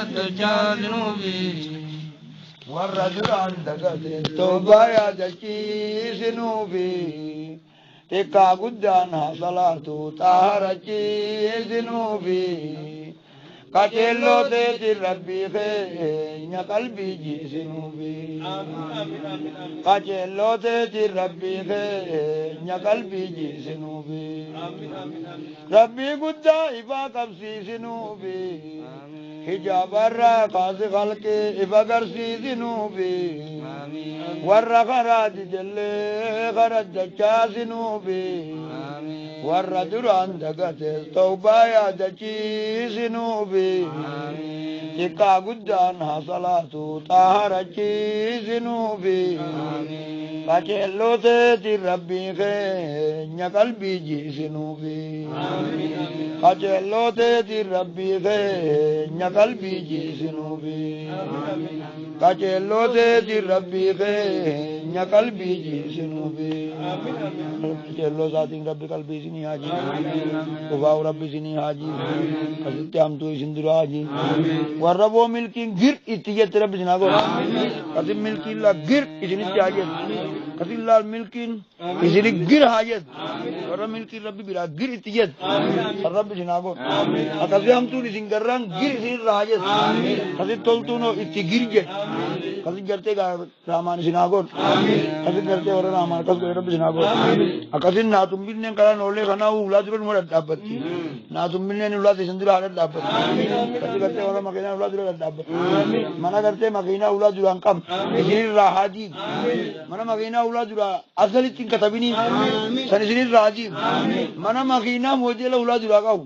الدجال ذنوبي والرجل عندك توبة يا دكي ذنوبي تكا قدانها صلاة طهرتي ذنوبي قتلو تيتي ربي خين قلبي جي ذنوبي قتلو تيتي ربي خين قلبي جي ذنوبي ربي قدا إفا قبسي ذنوبي حجاب الرقاص خلقي إفا قرسي ذنوبي warra karaati jallee kara dachaa sinuufi warra duraan dagatees tawbaa yaadachiisinuufi xiqqaa guddaan hasalaatu xaaharachiisinuufi qaceellooteeti rabbii keenya qalbii jiisinuufi qaceellooteeti rabbii keenya qalbii jiisinuufi qaceellooteeti rabbii keenya qalbii jiisinuufi qaceelloo isaatiin rabbi qalbii isinii haa jiisu ufaa'u rabbi isinii haa jiisu asitti hamtuu isin dura haa jiisu warra boo milkiin gir itti jette rabbi isin haa godhu kasin milkiin laa gir isinitti haa jettu kasin laal milkiin isini gir haa jettu warra milkiin rabbi biraa gir itti jettu kan rabbi isin haa godhu akkasii hamtuun isin garraan gir isinirra haa jettu kasin toltuunoo itti gir jedhu kasin gartee raamaan isin haa godhu kasin gartee warra raamaan akkas godhe rabbi isin haa godhu akkasin naatun binneen karaan oollee kanaa ulaa dura numa dhadhaabbatti naatun binneen ulaa isin dura haa dhadhaabbatti kasi gartee warra makiinaa ulaa dura dhadhaabbatti mana gartee makiinaa ulaa duraan qabne isinirraa haa diigu mana makiinaa ulaa dura asalitti hin katabiniin san isinirraa haa diigu mana makiinaa moodeela ulaa duraa qabu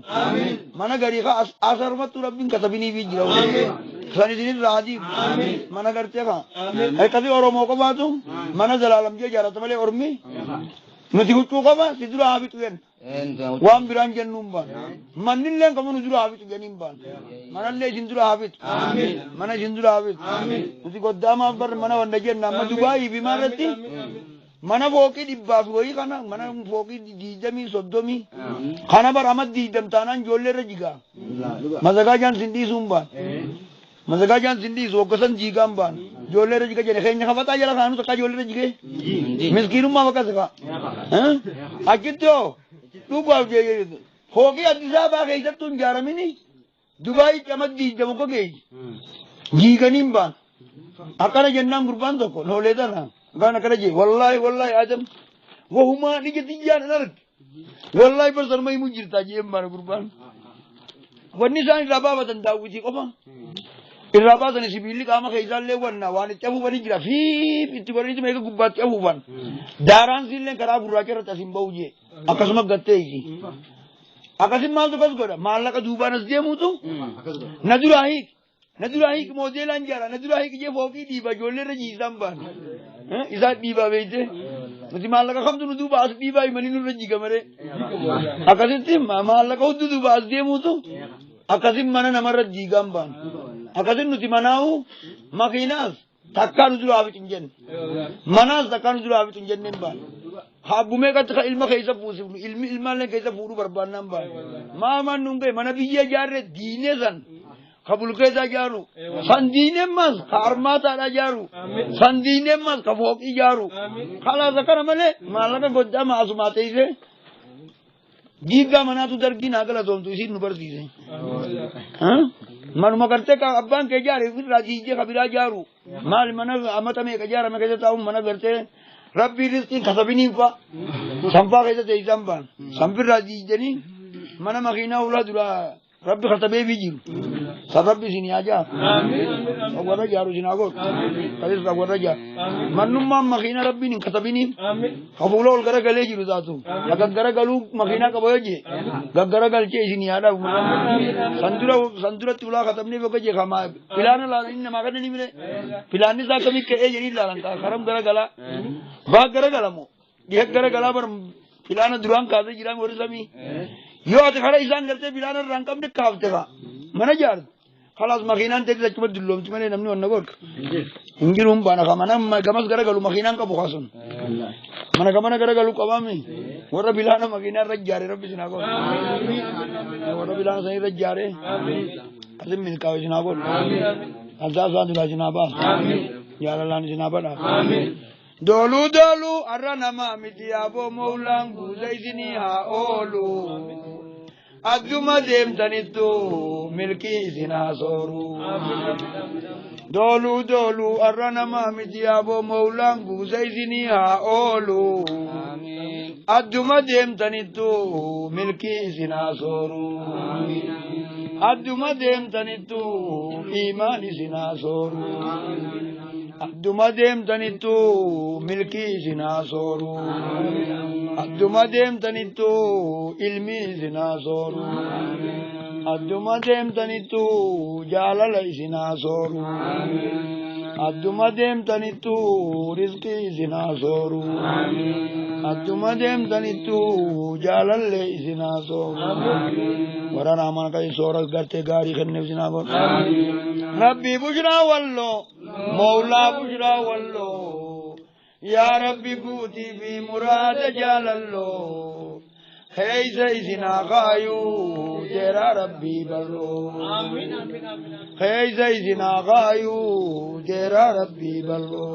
mana garii kaa asarumatti rabbiin katabiniifi jira san isinirraa haa diigu mana gartee kaa akkasii oromoo qofaatu mana zalaalamjee jaarata malee ormi nuti huccuu qaba si dura haa fixu jenna waan biraan jennuun baan mannillee qabu nu dura haa fixu jenniin baan manallee isin dura haa fixu mana isin dura haa fixu nuti goddaamaaf bar mana wanda jenna amma Dubaayii fi maalirratti mana fooqii dhibbaaf wayii kana mana fooqii 20-30 kana bar amma 20 taanaan ijoollee irra jigaa mazagaajaan sin dhiisuun baan mazagaajaan sin dhiisu hoggasan jiigaan baan ijoollee irra jiga jedhe keenya kafataa jala kaanu takka ijoollee irra jigee miskiinummaa bakka sifa achitti hoo dhugaaf fooqii Addis Ababaa keessattuu hin ijaaramini Dubaayitti amma 20 ko geeyyi jiiganiin baan akkana jennaan gurbaan tokko noolee tana gaan akkana jee wallaahi adam wahumaa dhija tiyyaan hin arge wallaahi barsanuma himuu jirtaa jeen baan gurbaan wanni isaan irraa baafatan daawwitii qofa irraa baasani sibiilli qaama keessaallee wanna waan itti afuufanii jira fiif itti godhaniitu meeqa gubbaatti afuufan daaraan siinleen karaa gurraacha irratti asin ba'u jee akkasuma gattee isi akkasin maaltu kas godha maallaqa duubaan as deemuutu na duraa hiik moodeelaan jaara na duraa hiik jee fooqii dhiiba ijoollee irra jiisaan baan isaan dhiibaa beeyte nuti maallaqa kamtu nu duuba as dhiibaa himanii nurra jiga malee akkasitti maallaqa hudduu duuba as deemuutu akkasin mana namarra jiigaan baan akkasin nuti manaahu makiinaas takkaa nu duraa fixu hin jenne manaas takkaa nu duraa fixu hin jenneen baan habbumee qatti ka ilma keessa fuusifnu ilmi ilmaallee keessa fuudhuu barbaannaan baan maamaan nun ga'e mana biyya ijaarre diinee san ka bulkeessa ijaaru san diineen mas ka armaataadha ijaaru san diineen mas ka fooqii ijaaru kalaasa kana malee maallaqa goddaa maasumaa teessee jiiggaa manaatu dargii naa galatoomtu isiin nu barsiise manuma gartee ka abbaan kee ijaare irraa jiijjee ka biraa ijaaru maal mana amata meeqa ijaarame keessa taa'uun mana gartee rabbii rizqiin kasabiniin fa sanfaa keessa teessan baan sanfirraa jiijjanii mana makiinaa ulaa duraa rabbi kasabeefii jiru san rabbi isin haa jaa warra jaaru isin haa godhu kasis warra jaaru mannummaan makiinaa rabbiin hin kasabiniin ka fuula ol garagalee jiru taatu gaggara galuu makiinaa qaba yoo jee gaggara galchee isin haa dhabu san duratti ulaa katabnee bakka jee kama filaana laalan inni namaa kana ni mire filaanni isaa akkamii ka'ee jedhii laalan karam garagalaa baa garagalamoo dhiha garagalaa bar filaana duraan kaasee jiraan warri samii yoo ati kara isaan gartee filaana irraa hin qabne kaafte ka mana jaartu خلاص ماكينان تجلس كم تدلهم تمني نمني ونقولك إنجيلهم بانا كمان جماس كرا قالوا ماكينان كبوخاسون mana kamana gara galu qabami warra bilana magina rajjare rabbi sina ko warra bilana sai rajjare قسم ملكا وجنابون أزاز وادلا جنابا يا الله جنابا دولو دولو أرنا ما متيابو مولان بوزيزني ها أولو أدوما ديم تنتو ملكي زنا صورو دولو دولو أرنا ما متيابو مولان بوزيزني ها أولو أدوما ديم تنتو ملكي زنا صورو أدوما ديم تنتو إيمان زنا صورو أدوما ديم تنتو ملكي زنا صورو أدوما ديم تنتو علمي زنا صورو أدوما ديم تنتو جالل زنا صورو أدوما ديم تنتو رزقي زنا صورو أدوما ديم تنتو جالل زنا صورو ورانا من كاي سورة غرتي غاري خنف زنا بول ربي بشرا والله مولا بشرا والله يا ربي قوتي في مراد جلالو هي زينا غايو ترى ربي بلو هي زينا غايو ترى ربي بلو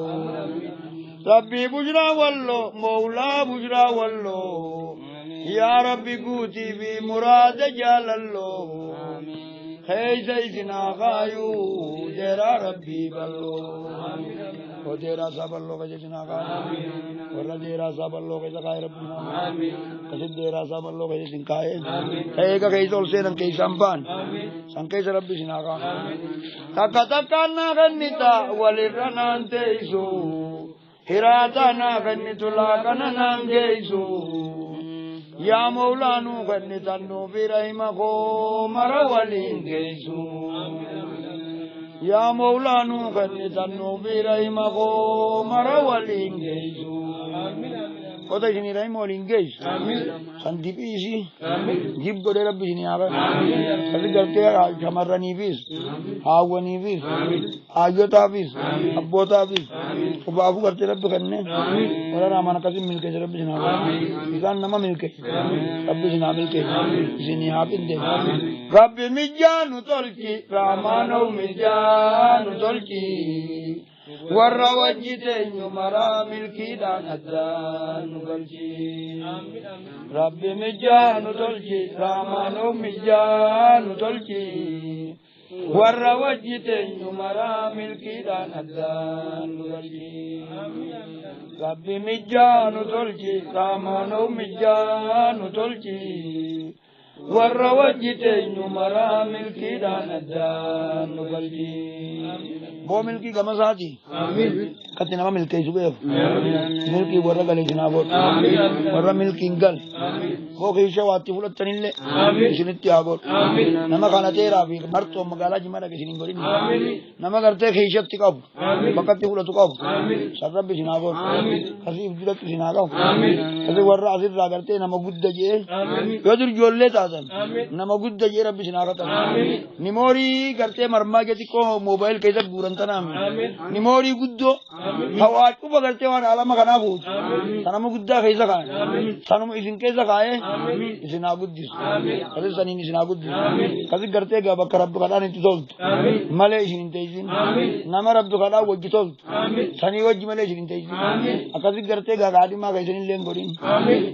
ربي بشرا والله مولا بشرا والله يا ربي قوتي في مراد جلالو هي زينا غايو ترى ربي بلو وديرا صاحب الله كجنا کا ورا ديرا صاحب الله كجا ربنا كسد ديرا صاحب الله كجا سنكاي اي کا کئی تول سے نن کئی سامپان سنکے رب جنا کا تکتکنا غنتا ولرنان تيسو هراتنا غنتلا كننان جيسو يا مولانو غنتنو برحمكو مرولين جيسو يا مولانو غنتنو برحمكو مرولين جيسو Kota sini rai mau linggis, santi pisi, jib kode rabbi sini apa? Tapi galte kamar nifis, awa nifis, ayat habis, abot habis, babu galte rabbi kanne, orang ramana kasih milke rabbi sini apa? Ikan nama milke, rabbi sini milke, sini habis deh. Rabbi mijanu tolki, ramano mijanu tolki. warra wajjiteenyu maraa milkiidhaan addaan nu galchi rabbi mijjaa nu tolchi raamaanoo mijjaa nu tolchi warra wajjiteenyu maraa milkiidhaan addaan nu galchi rabbi mijjaa nu tolchi raamaanoo mijjaa nu tolchi warra wajjiteenyu maraa milkiidhaan addaan nu galchi वो मिल्की गमसाती कत्ते नमा मिलते ही सुबह मिल्की वर्रा गले जनाबों वर्रा मिल्की इंगल वो खींचा वाती फुल तनिले किसी त्यागों नमा खाना तेरा भी मर्द तो मगाला जिमाना किसी नहीं बोली नमा करते खींचा तिकाब बकते फुल तुकाब सर्रा भी जनाबों हसी उजरत जनाबों हसी वर्रा आसिर रागरते नमा गुद्द जे योदुर जोल्ले ताज़न नमा गुद्द जे रब्बी जनाबता निमोरी करते मर्मा के तिको मोबाइल कैसे बुरन निमोरी गुद्दो हवाट को बगरते वाला आलम खाना पूछ सनम गुद्दा कैसा खाए सनम इसिन कैसा खाए इसिन आगुद्दिस कभी सनी इसिन आगुद्दिस कभी करते क्या बकर अब्दु खाना नहीं चोल्त मले इसिन तेजिन नमर अब्दु खाना वज्ज चोल्त सनी वज्ज मले इसिन तेजिन कभी करते क्या गाड़ी माँ कैसे नहीं लें गोरी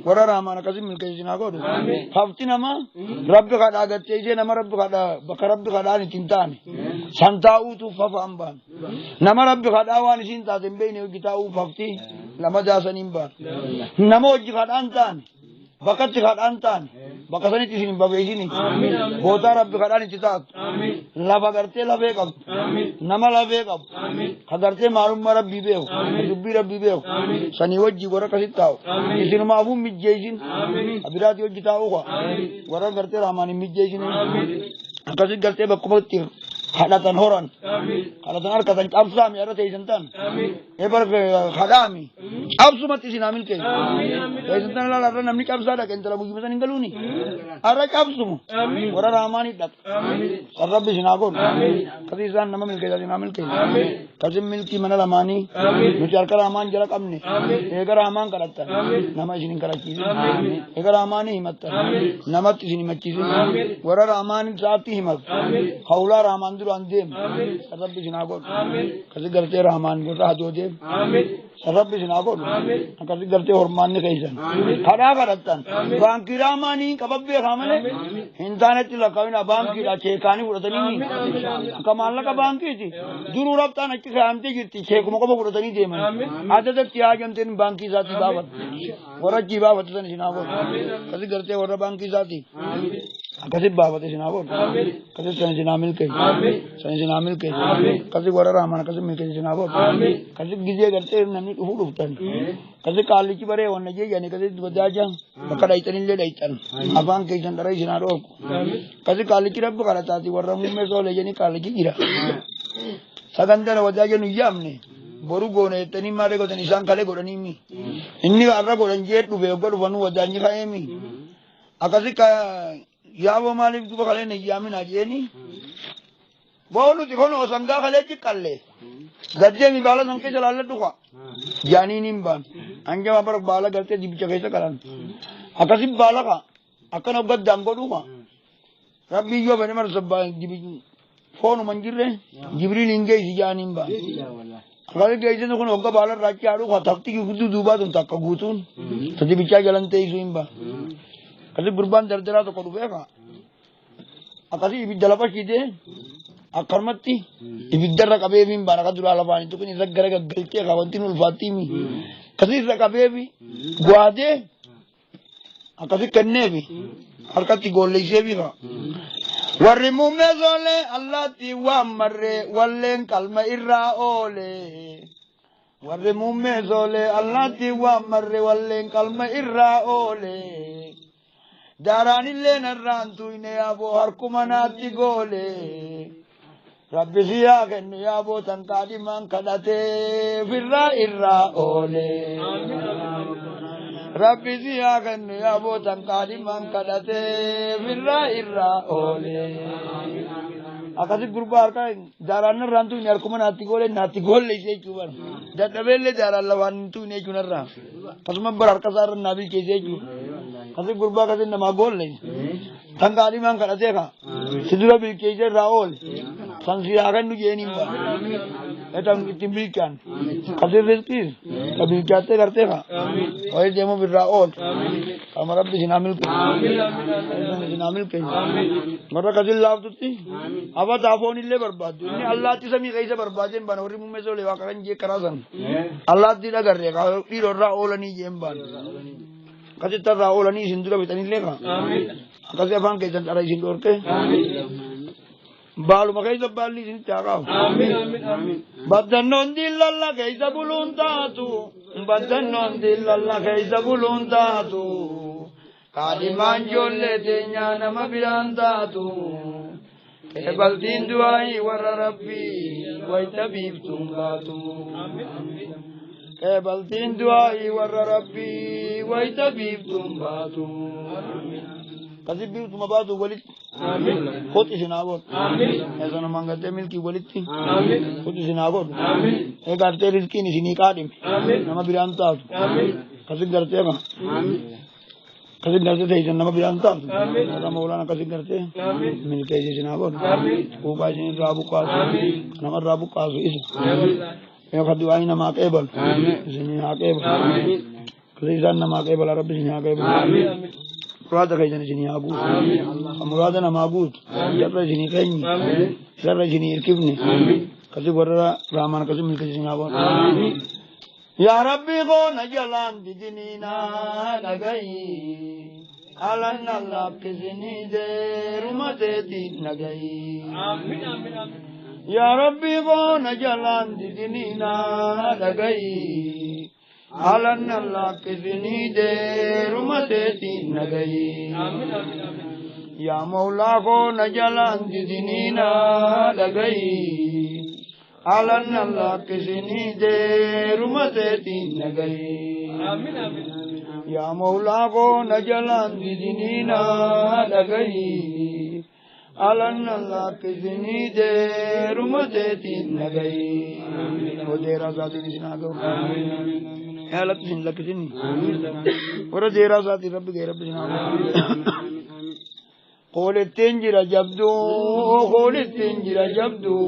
वरा रामाना कभी मिलके इसिन आगो हफ्ती नमा रब्दु खाना करते इसे नमर अब्दु खाना बकर अब्दु खाना नहीं चिंता नहीं संताऊ तू फफाम्बा nama rabbi khadawaan isin taaten beeyne hojjitaa'uu fafti lama jaasaniin baan nama hojji khadhaan taane bakkatti khadhaan taane bakka sanitti isin hin babeeyini bootaa rabbi khadhaan itti taatu lafa gartee lafee qabdu nama lafee qabu kagartee maalummaa rabbii beeku dubbii rabbii beeku sanii wajji warra akkasitti taa'u isinumaafuu mijjeeysin abiraati hojjitaa'uu warra gartee raamaan hin mijjeeysin akkasitti gartee bakkumatti خداتن هورن خداتن أركتن أبسامي أرى تيجنتن إبر خدامي أبسمت سينامل كي تيجنتن لا لا نمني أبسادا كنتلا بوجي مثلا نقولوني أرى أبسمو ورا راماني دك رب سيناكون كذيسان نما ملك جالي نامل كي كذي ملكي من راماني نجار كرامان جرا كمني إيجار رامان كرتا نما سينين كراتي إيجار راماني همت نمت سيني مچيزي ورا راماني ساتي همت خولا رامان درو أنديم رب سيناكون كذي करते रहमान को राह दो दे रब बिजनागोन कभी करते हरमान ने कहीं सन खड़ा करतन बांकी रामानी कबब्बे खामले इंसान चिल्ला कभी ना बांकी राचे कानी उड़तनी नहीं कमाल का बांकी थी दूर उड़ता न कि खामते गिरती छे को मको उड़तनी दे मन आते तो त्याग हम तेन बांकी जाती बाबत वरा की बाबत तन सिनागोन कभी करते वरा बांकी जाती कभी बाबत सिनागोन कभी संजना मिल के कभी वरा रामान कभी मिल के सिनागोन कभी गिजे करते नमी हुडुतन कभी काली की बरे होने जे यानी कभी बजा जा कड़ाई तनी ले डाइतन अबांग के जंदरा सिनारो कभी काली की रब करता थी वरा मुंह में सो ले यानी काली की गिरा सगंदर वजा जे निया हमने बोरू गोने तनी मारे को तनी सांखाले गोरनी मी इन्नी अर्रा गोरन जे डुबे गोर वनु वजा नि खाए मी अकसी का या वो मालिक तू खाले नहीं यामी ना जे नी बोलू देखो नो संगा खाले जी कल्ले गज्जे मी बाला संके चलाले टुका जानी निंबान अंगे वहां पर बाला करते दिब चके से करन अकसी बाला का अकन गद दांगो दुका रब्बी यो बने मर सब दिब फोन मंजिर रे जिब्रील इंगे जानी निंबान अगर कैसे तो कोन होगा बाला राज्य आड़ू का थकती की गुदू दुबा तुम तक गुतून तो दिब चा जलनते ही सुइंबा कभी गुरबान दर्दरा तो करू बेका अकसी इबिदलपा सीधे अकर्मती इबिदर कबे भी बारका दुराला पानी तो कहीं रगरे का गलती खावंती नुल फातिमी कभी रकबे भी गुआदे कभी करने भी हरकती गोले से भी का वर्रिमु में जोले अल्लाह तीवा मर्रे वल्लें कलमा इर्रा ओले वर्रिमु में जोले अल्लाह तीवा मर्रे वल्लें कलमा इर्रा ओले दारानी ले नर्रांतु इने आबो हर कुमनाती गोले रब्बी सिया कन्नु आबो तंकादी मां कदाते फिर्रा इर्रा ओले रब्बी सिया कन्नु आबो तंकादी मां कदाते फिर्रा इर्रा ओले akasi gurbar ka daran rantu ni arkuman ati gole nati gole se chuban dadabelle daran lawan tu ne chunarra pasma bar kasar nabi ke se chu kasi gurba kasi nama gole tangari mang kada dekha sidura bil ke je raol sansi agan nu je nimba etam timbikan kasi rezki kabhi kyaate karte ka oye demo bir raol hamara bi jinamil ke jinamil ke mara kasi lav tutti अब दाफोन इल्ले बर्बाद दुनिया अल्लाह ती समी कैसे बर्बादें बनोरी मुंह में से लेवा करन ये करासन अल्लाह ती ना कर रेगा फिर और ओलनी जेम्बान कसे तर ओलनी सिंदूर बितनी लेगा कसे अफान कैसे तर सिंदूर के बाल मकई सब बाल नहीं चागा बदनों दिल अल्लाह कैसे बुलूंदा तू बदनों दिल अल्लाह कैसे बुलूंदा तू कालिमान जोले दे냐 नम बिरांदा तू Baltin duai warra rabbi waitabib tungatu baltin duai warra rabbi waitabib tungatu kasih biu tumabatu walit khut isinagot ऐसा न मांगते मिल की वलित थी खुद इसनागोट एक आते रिज़्की निशिनी काटिम नम बिरांता kasih करते हैं kasih करते थे इधर नम बिरांता ऐसा मौलाना kasih करते मिलके जी जनाबों ऊपर जी राबु कास नमर राबु कास इस ये खदुआई नमा केबल जिन्हें आकेबल kasih जान नमा केबल अरब जिन्हें आकेबल मुराद कहीं जने जिन्हें आबू मुराद नमा आबू जब जिन्हें कहीं जब जिन्हें इर्किबने kasih बर्रा रामान kasih मिलके जी जनाबों Ya Rabbi ko najalan di dinina nagai alan Allah kisini de rumate di nagai amin amin amin Ya Rabbi ko najalan di dinina nagai alan Allah kisini de rumate di nagai amin amin amin يا مولاكو نجلان دينينا لغي علن الله كسني دير مزيتين لغي يا مولاكو نجلان دينينا لغي علن الله كسني دير مزيتين لغي وديرا ذاتي نسناغو هلك سن لك سني ورا ديرا ذاتي رب غير رب سناغو قول التنجر جبدو قول التنجر جبدو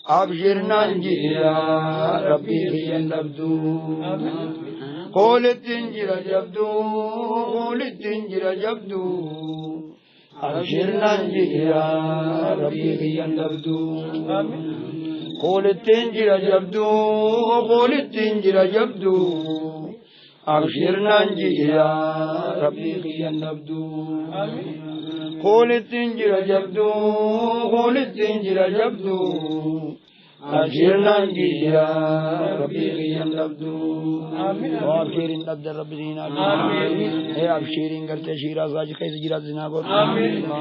أبشرنا يا ربي هي النبدو قول التنجر جبدو قول التنجر جبدو أبشرنا يا ربي هي النبدو قول التنجر جبدو قول التنجر جبدو أبشرنا يا ربي هي النبدو قول التنجر جبدو قول التنجر جبدو أبشرنا يا ربي هي النبدو وأبشرين أبد رب زينا هي أبشرين قرت شيرا زاج كيس جرات زنا قول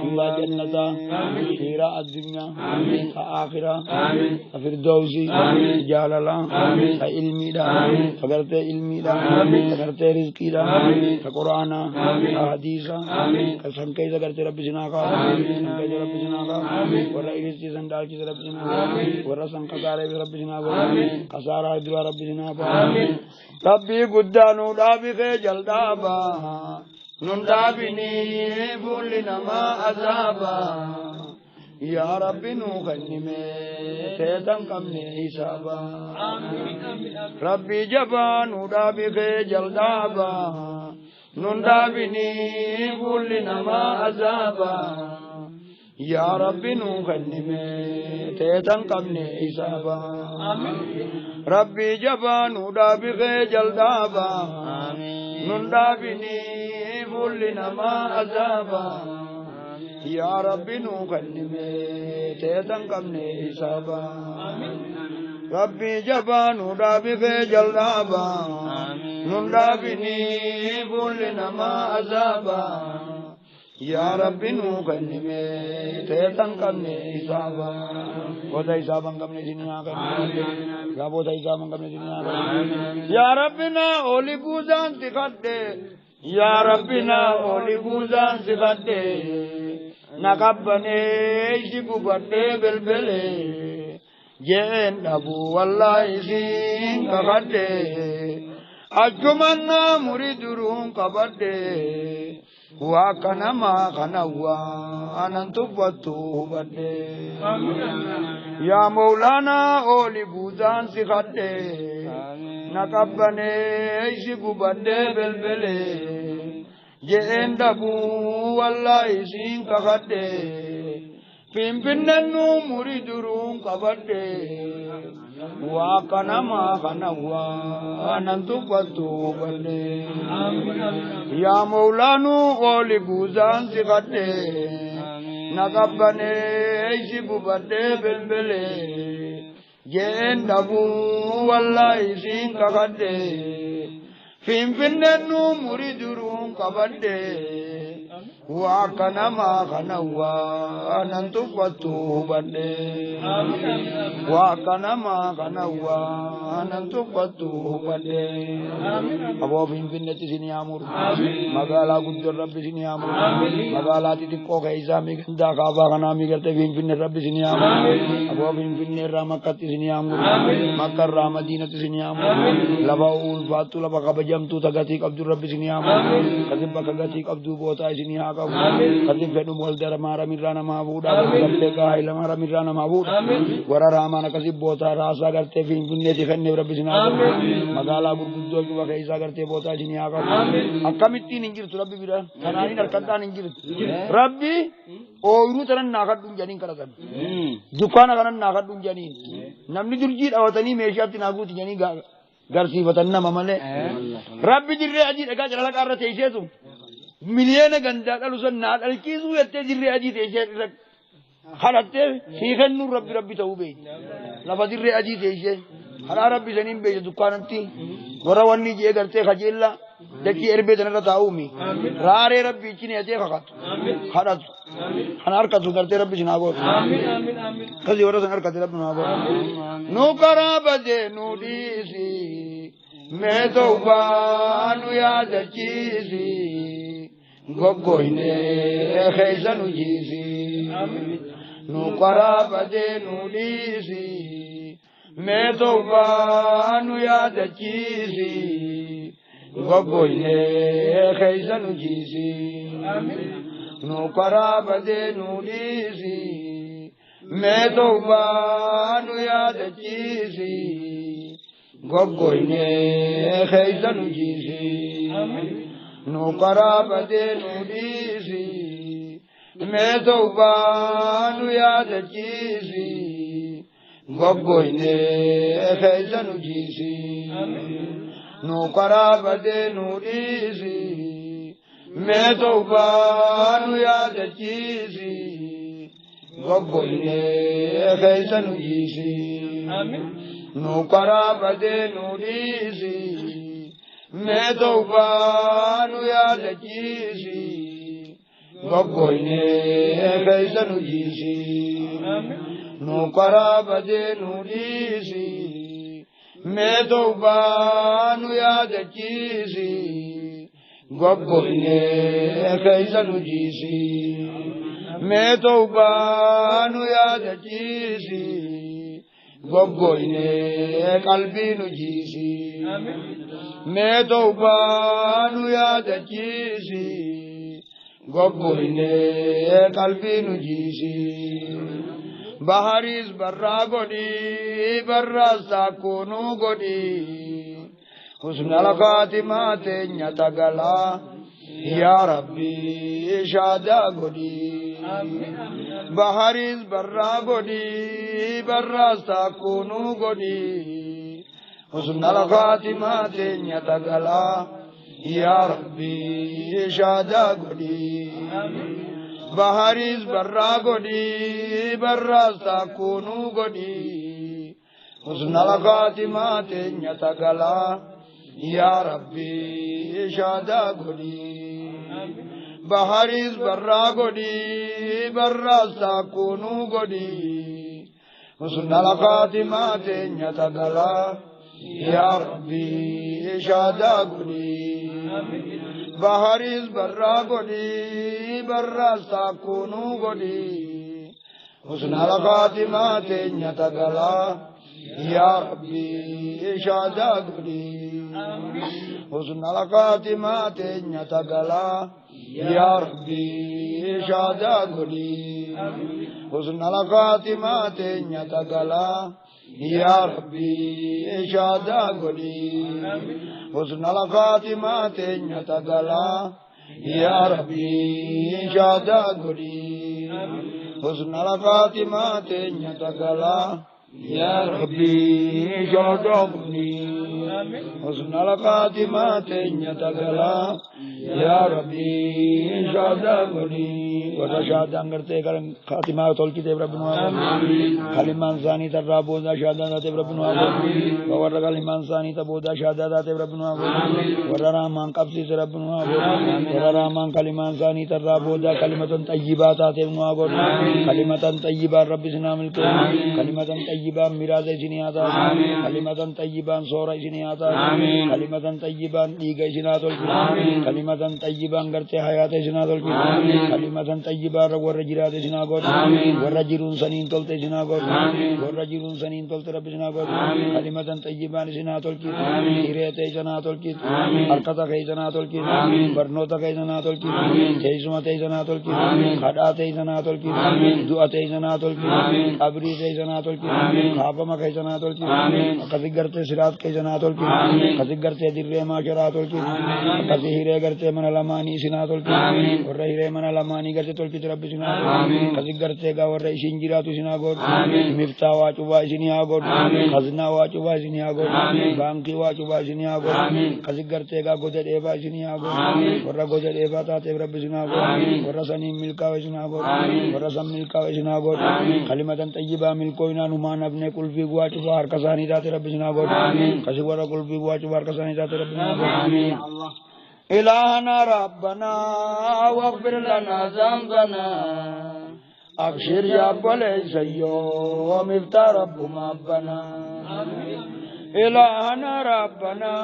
الله جنة شيرا الدنيا آخرة فردوسي جلالا علمي دا فقرت علمي دا فقرت رزقي دا فقرانا حديثا قسم كيس قرت رب زنا قال كيس رب زنا قال ورا إرسي سندال كيس رب زنا ورا سنكسارة رب زنا قال كسارة إدوا رب زنا قال ربي قدانو دابي خجل دابا نندابني فولنا ما أذابا يا ربي نوخنمي سيدن كمني حسابا ربي جبانو دابي خجل دابا نندابني فولنا ما أذابا يا ربي نوخنمي سيدن كمني حسابا ربي جبانو دابي خجل دابا نندابني فولنا ما أذابا يا ربي نوخنمي سيدن كمني حسابا ربي جبانو دابي خجل دابا نندابني فولنا ما أذابا يا ربي نوخنمي سيدن كمني حسابا بوتا حسابا كمني دنيا كمني بوتا حسابا كمني دنيا يا ربنا أولي بوزان سخده يا ربنا أولي بوزان سخده نقبني شكوبته بلبله جين أبو والله سين كخده أجمعنا مريدون كبده وكنما كنوا أنتبتو بده يا مولانا أولي بوزان سخده نقبني شكوبته بلبله جين أبو والله سين كخده pimpinannu muridurun kabadde wa kanama kanawa anantu patu bade ya maulanu oli buzan sikade nagabbane isibu bade belbele jendabu wallahi sin kakade pimpinannu muridurun kabadde wa kanama kanawa anantu patu bade wa kanama kanawa anantu patu bade abo finfinneti sini amur magala guddur rabbi sini amur magala titikko kaisa mi ganda kaaba kana mi garte finfinne rabbi sini amur abo finfinne ramakati sini amur makkar ramadinati sini amur labaul fatu labaka bajamtu tagati abdur rabbi sini amur kadibba kagati abdu bota sini قدم فنو مول در مارا میرانا معبود کرتے کا ہے ہمارا میرانا معبود ورا رامان کسب بوتا راسا کرتے فین بننے دکھنے رب جنا مگالا گردو کی وکیسا کرتے بوتا جنیا کا اکمتی ننجر رب بیرا تنانی نرکتا ننجر ربی اوورو ترن ناکدون جنین کرتن دکان کرن ناکدون جنین نمنی درجیت اوتنی میشات ناگوت جنین گرسی وطن مملے ربی جرے اجی اگا جلال کار تیسے تو مليون غندا دلوسن نال الكيزو يتجري اجي تيجي خلت سيخن نور ربي توبي لا بدري اجي تيجي خلا ربي زنين بي دكانتي وراوني جي غرتي خجيلا دكي إربي دنا رتاومي راري ربي كني أجي خات خارج خنار كتو درتي ربي جنابور كذي ورا سنار كتي ربي جنابور نو كرا بجے نو ديسي मैं तो बानु याद चीज़ी गोगोई ने खैज़नु जीज़ी नु करा बजे नु दीज़ी मैं तो बानु याद चीज़ी गोगोई ने खैज़नु जीज़ी नु करा बजे नु दीज़ी मैं तो बानु याद चीज़ी Gogoine khayzanu jisi no karabade no disi me tawbanu yada jisi Gogoine khayzanu jisi no karabade no disi me tawbanu yada jisi Gogoine khayzanu jisi amen no karabade no disi me tawbanu yada jisi gogoine khayzanu jisi no karabade no disi me tawbanu yada jisi gogoine khayzanu jisi me tawbanu yada jisi Gogoine kalbi nu jisi मैं तौबानु याद चीसी गोगोइने कल्बी नु जीसी बाहरिस बर्रा गोडी बर्रा साकोनु गोडी हुस्नल खातिमा ते न्यतगला या रब्बी शादा गोडी बाहरिस बर्रा गोडी बर्रा साकोनु गोडी हुस्नल खातिमा ते न्यतगला या रब्बी शादा गोडी बाहरिस बर्रा गोडी बर्रा साकोनु गोडी हुस्नल खातिमा ते न्यतगला या रब्बी शादा गोडी बाहरिस बर्रा गोडी बर्रा साकोनु गोडी हुस्नल खातिमा ते न्यतगला या रब्बी शादा गोडी बाहरिस बर्रा गोडी बर्रा साकोनु गोडी हुस्नल खातिमा ते न्यतगला या रब्बी शादा गोडी हुस्नल खातिमा ते न्यतगला या रब्बी शादा गोडी हुस्नल खातिमा ते न्यतगला या रब्बी शादा गोडी हुस्नल खातिमा ते न्यतगला या रब्बी शादा गोडी हुस्नल खातिमा ते न्यतगला या रब्बी शादा गोडी हुस्नल खातिमा ते न्यतगला या रब्बी शादा गोडी वरा शादा करते कर खातिमा तोलकी ते रब्बनु कलिमान सानी तररा बोदा शादा ते रब्बनु वरा कलिमान सानी त बोदा शादा ते रब्बनु वरा रामान कब्सी से रब्बनु वरा रामान कलिमान सानी तररा बोदा कलिमतन तय्यिबात ते रब्बनु कलिमतन तय्यिबा रब्बी सनामिल के कलिमतन तय्यिबा मिराज जिनियाता कलिमतन तय्यिबा सोरा जिनियाता कलिमतन तय्यिबा दीगे जिनातुल कलिमतन तय्यिबा करते हयात जिनातुल कलिमतन तय्यिबा वर जिरात जिनागोत वर जिरुन सनीन तोलते जिनागोत वर जिरुन सनीन तोलते रब जिनागोत कलिमतन तय्यिबा जिनातुल की हिरेते जिनातुल की हरकता के जिनातुल की बरनोता के जिनातुल की तेजुमते जिनातुल की खडाते जिनातुल की दुआते जिनातुल की अबरी ते जिनातुल की खापमा के जिनातुल की कदिगरते सिरात के जिनातुल की कदिगरते दिर्रे माशरातुल की कदि हिरे करते मन लमानी सिनातुल की वर हिरे मन लमानी करते तोल की रब सिनागोत कदिगरते गा वर शिंजिरातु सिनागोत मिफ्ता वाचुबा सिनियागोत खजना वाचुबा सिनियागोत बांकी वाचुबा सिनियागोत कदिगरते गा गोदर एबा सिनियागोत वर गोदर एबा ताते रब सिनागोत वर सनी मिलका सिनागोत वर सम मिलका सिनागोत कलिमतन तय्यिबा मिलकोइना नुमान अपने कुल्फी वाचुबा हर कसानी ताते रब सिनागोत कसिवर कुल्फी वाचुबा हर कसानी ताते रब सिनागोत إلهنا ربنا واغفر لنا ذنبنا أبشر يا بوليس يوم افتر رب مبنا إلهنا ربنا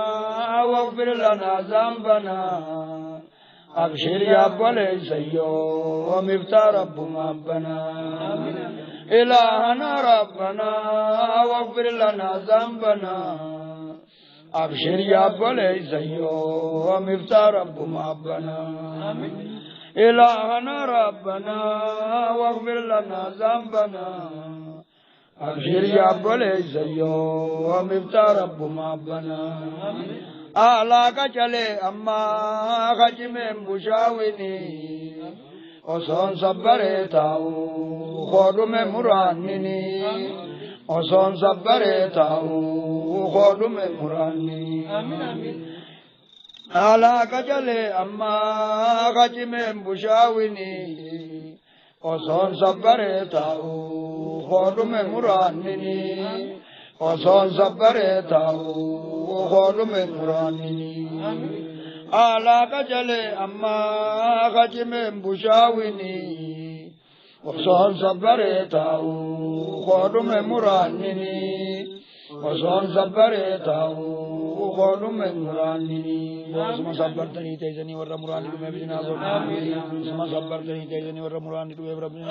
واغفر لنا ذنبنا أبشر يا بوليس يوم افتر رب مبنا إلهنا ربنا واغفر لنا ذنبنا أبشر يا بوليس يوم افتر رب مبنا إلهنا ربنا واغفر لنا ذنبنا أبشر يا بوليس يوم افتر رب مبنا آلاك چلے اما خج میں مشاونی اوسون صبرے تاؤ خود میں مراننی اوسون صبرے تاؤ خود میں مراننی آلاك چلے اما خج میں مشاونی اوسون صبرے تاؤ خود میں مراننی اوسون صبرے تاؤ خود میں مراننی آلاك چلے اما خج میں مشاونی اوسون صبرے تاؤ خود میں مراننی اوسون صبرے تاؤ خود میں مراننی اسما صبرتنی تیزنی ور مرانی میں بنا اسما صبرتنی تیزنی ور مرانی تو ربنا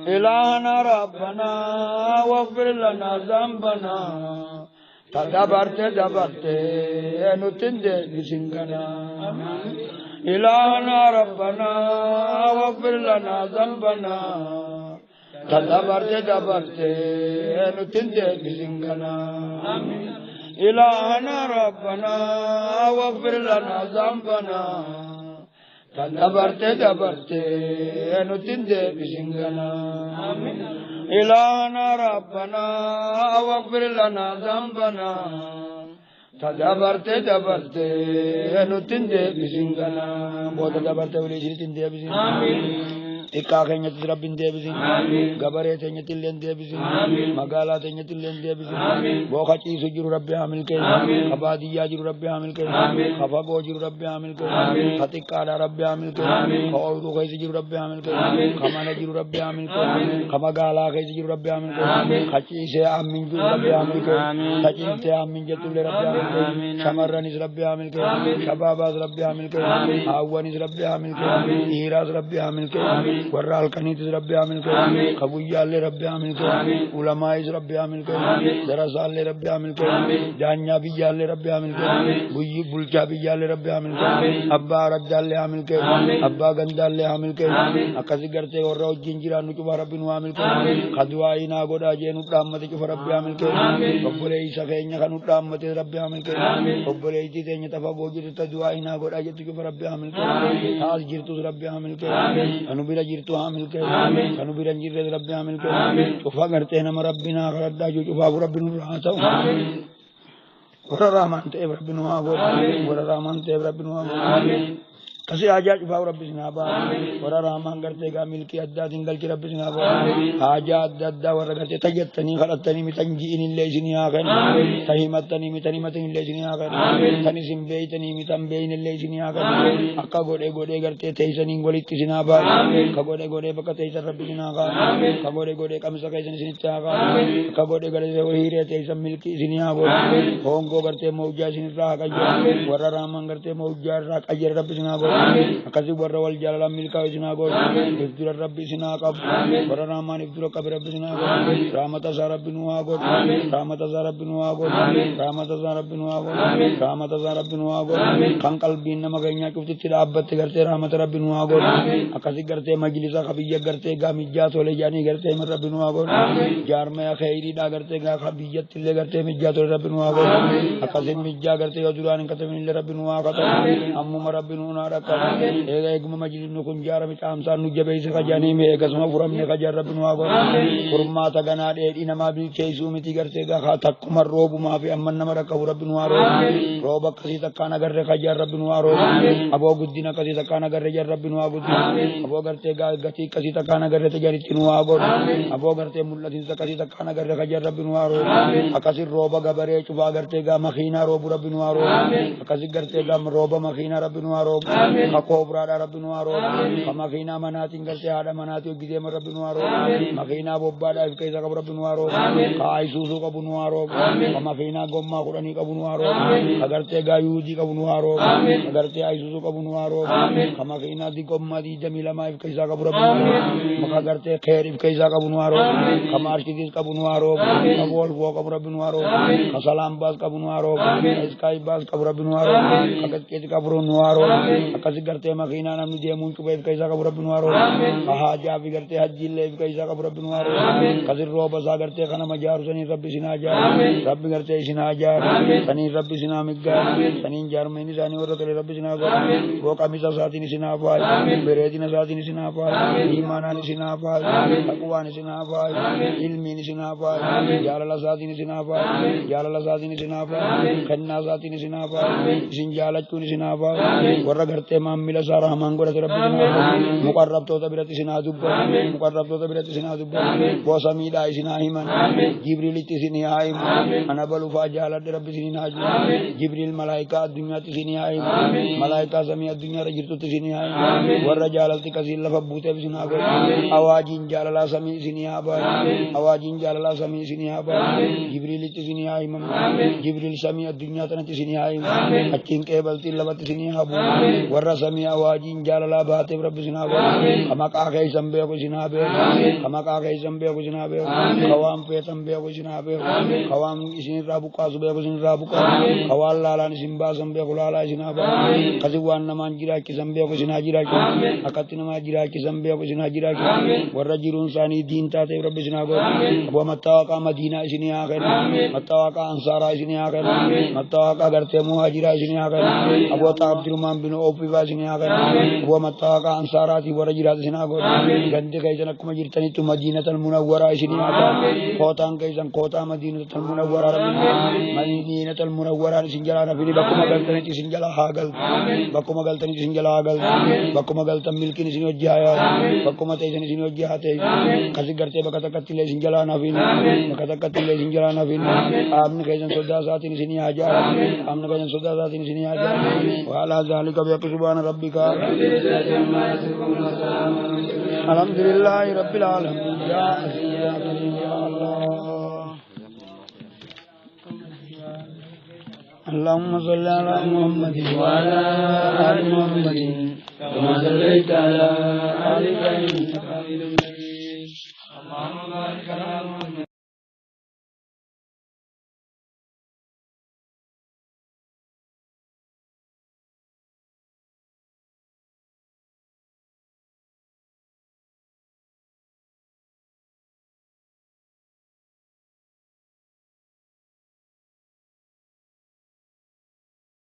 إلهنا ربنا واغفر لنا ذنبنا تدبرت نتند بسنگنا إلهنا ربنا واغفر لنا ذنبنا تدبرت نتند بسنگنا إلهنا ربنا واغفر لنا ذنبنا تدبرت نتند بسنگنا إلهنا ربنا واغفر لنا ذنبنا تدبرت نتند بسنگنا بہت تدبرت ولی تند بسنگنا Ika kenya tirabin debisin, gabare tenya tilen debisin, magala tenya tilen debisin, bokachi sujuru rabbi hamil ke, kabadiya juru rabbi hamil ke, kafago juru rabbi hamil ke, katikala rabbi hamil ke, kaudu kaisi juru rabbi hamil ke, kamana juru rabbi hamil ke, kamagala kaisi juru rabbi hamil ke, kachi se amin juru rabbi hamil ke, kachin te amin jatulle rabbi hamil ke, shamarranis rabbi hamil ke, shababas rabbi hamil ke, awanis rabbi hamil ke, hiras rabbi hamil ke, ورال کنیت رب عامل کے قبویال رب عامل کے علماء رب عامل کے درسال رب عامل کے جانیا بیال رب عامل کے بوئی بلچا بیال رب عامل کے ابا رجال عامل کے ابا گندال عامل کے اکسی کرتے اور رو جنجرانو چوبا رب عامل کے خدوائی نا گودا جینو رحمت چوبا رب عامل کے ببلے عیسیٰ خینیا خنو رحمت رب عامل کے ببلے عیسیٰ تینیا تفا بوجر تدوائی نا گودا جیتو چوبا رب عامل کے تاس جرتو رب عامل کے انو بیرا تو عامل کے سنو برنجیر رب عامل کے شفا کرتے ہیں ربنا خردا جو شفا ربنا رحمت ور رحمان تے ربنا ور رحمان تے ربنا کسی آجا شفا رب سنابا ور رحمان کرتے گا مل کے ادا دنگل کی رب سنابا آجا ادا ور کرتے تجتنی خلقتنی متنجین اللہ سنی آخر تہیمتنی متنیمتن اللہ سنی آخر تنی سنبیتنی متنبین اللہ سنی آخر اکا گوڑے گوڑے کرتے تیسنی گولیتی سنابا اکا گوڑے گوڑے بکا تیسن رب سناغا اکا گوڑے گوڑے کمسا کیسن سنیتا آگا اکا گوڑے گوڑے وحیرے تیسن ملکی سنی آگا ہونگو کرتے موجہ سنی راہ کجر ور رحمان کرتے موجہ راہ کجر رب سناغا اکسی ور والجلال ملکا سناغا افدر رب سناغا ور رحمان افدر قبر رب سناغا رحمت ازا رب نواغا رحمت ازا رب نواغا رحمت ازا رب نواغا رحمت ازا رب نواغا کان قلبین نمگینیا کفتی ترابت کرتے رحمت رب نواغا اکسی کرتے مجلسہ خبیہ کرتے گا مجات والے جانی کرتے من رب نواغا جارمہ خیری دا کرتے گا خبیت تلے کرتے مجات والے رب نواغا اکسی مجا کرتے حضوران کتے من رب نواغا امم رب نواغا rakka eeguma majlisni kun jaarame caamsaan nu jabeesse kajaanii mee akkasuma furamne kajaan rabbi nu haa godhu furmaata ganaa dheedhii namaa bilcheessuu miti gartee gaa takkuma roobumaa fi amma nama rakkabu rabbi nu haa roobu rooba akkasii takkaan agarre kajaan rabbi nu haa roobu aboo guddina akkasii takkaan agarre jaan rabbi nu haa guddina aboo gartee gatii akkasii takkaan agarre tajaajilitti nu haa godhu aboo gartee mul'atiinsa akkasii takkaan agarre kajaan rabbi nu haa roobu akkasii rooba gabaree cufaa gartee gaa makiinaa roobu rabbi nu haa roobu akkasii gartee gaa rooba makiinaa rabbi nu haa roobu ka koobraadhaa rabbi nu haa roobu ka makiinaa manaatiin gartee haadha manaatii hojjiteema rabbi nu haa roobu makiinaa bobbaadhaa if keessa qabu rabbi nu haa roobu ka ayisuusuu qabu nu haa roobu ka makiinaa gommaa 10 qabu nu haa roobu ka gartee gaa yuudii qabu nu haa roobu ka gartee ayisuusuu qabu nu haa roobu ka makiinaa gommaa 22 if keessa qabu rabbi nu haa roobu ka gartee keer if keessa qabu nu haa roobu ka maarkitis qabu nu haa roobu ka wolfoo qabu rabbi nu haa roobu ka salaam baas qabu nu haa roobu ka iskaay baas qabu rabbi nu haa roobu ka gaskeeti qabu nu haa roobu akkasi gartee makiinaa namni deemuun cubee if keessa qabu rabbi nu haa roobu ka haajaa fi gartee hajjiillee if keessa qabu rabbi nu haa roobu kasi rooba isaa gartee kana majaaru saniin rabbi isin haa jaaru rabbi gartee isin haa jaaru saniin rabbi isin haa miggaaru saniin jaarmeen isaanii warra tole rabbi isin haa godhu boo qamisa isaatiin isin haa faayu bereedina isaatiin isin haa faayu iimaanaan isin haa faayu taqwaan isin haa faayu ilmiin isin haa faayu jaalala isaatiin isin haa faayu jaalala isaatiin isin haa faayu kennaa isaatiin isin haa faayu isin jaalachuun isin haa faayu warra gartee maammila isaa rahmaan godhate rabbi isin haa faayu muqarrabtoota biratti isin haa dubbatu muqarrabtoota biratti isin haa dubbatu boosa miidhaa isin haa himan jibriilitti isin haa himu ana balufaa jaaladhe rabbi isin haa jiru jibriil malaayikaa addunyaatti isin haa himu malaayikaa samii addunyaarra jirtutti isin haa himu warra jaalalti kasiin lafa buuteef isin haa godhu awaajiin jaalalaa samii isin haa baayu awaajiin jaalalaa samii isin haa baayu jibriilitti isin haa himamu jibriil samii addunyaa tanatti isin haa himu achiin qeebaltiin lafatti isin haa bu'u warra samii awaajiin jaalalaa baateef rabbi isin haa godhu ka maqaa keessan beeku isin haa beeku ka maqaa keessan beeku isin haa beeku ka waan feetan beeku isin haa beeku ka waan isin irraa buqqaasu beeku isin irraa buqqaasu ka waan laalaan isin baasan beeku laalaa isin haa baasu kasi waan namaan jiraachisan beeku isin haa jiraachisu akkatti namaa jiraachisan beeku isin haa jiraachisu warra jiruun isaanii diin taateef rabbi isin haa godhu aboo mattaawaqaa madiinaa isin haa kennu mattaawaqaa ansaaraa isin haa kennu mattaawaqaa gartee muhaajiraa isin haa kennu aboo abdurmaan bin oofifaa isin haa kennu aboo mattaawaqaa ansaaraatii warra jiraatu isin haa godhu gandi keessan akkuma jirtanitti madiinatal munawwaraa isin haa kennu kootaan keessan kootaa madiinatal munawwaraa rabbi madiinatal munawwaraa isin jalaa nafini bakkuma galtanitti isin jalaa haa galtu bakkuma galtanitti isin jalaa haa galtu bakkuma galtan milkiin isin hojii haa yaadu bakkuma teessan isin hojii haa ta'e kasi gartee bakka takkatti illee isin jalaa nafini bakka takkatti illee isin jalaa nafini qaamni keessan sodaa isaatiin isin haa jaalatu qaamni keessan sodaa isaatiin isin haa jaalatu waalaa zaalika bihaqqi subhaana rabbika alhamdulillahi rabbil aalamiin yaa aziz yaa kariim yaa allah اللهم صل على محمد وعلى آل محمد كما صليت على آل إبراهيم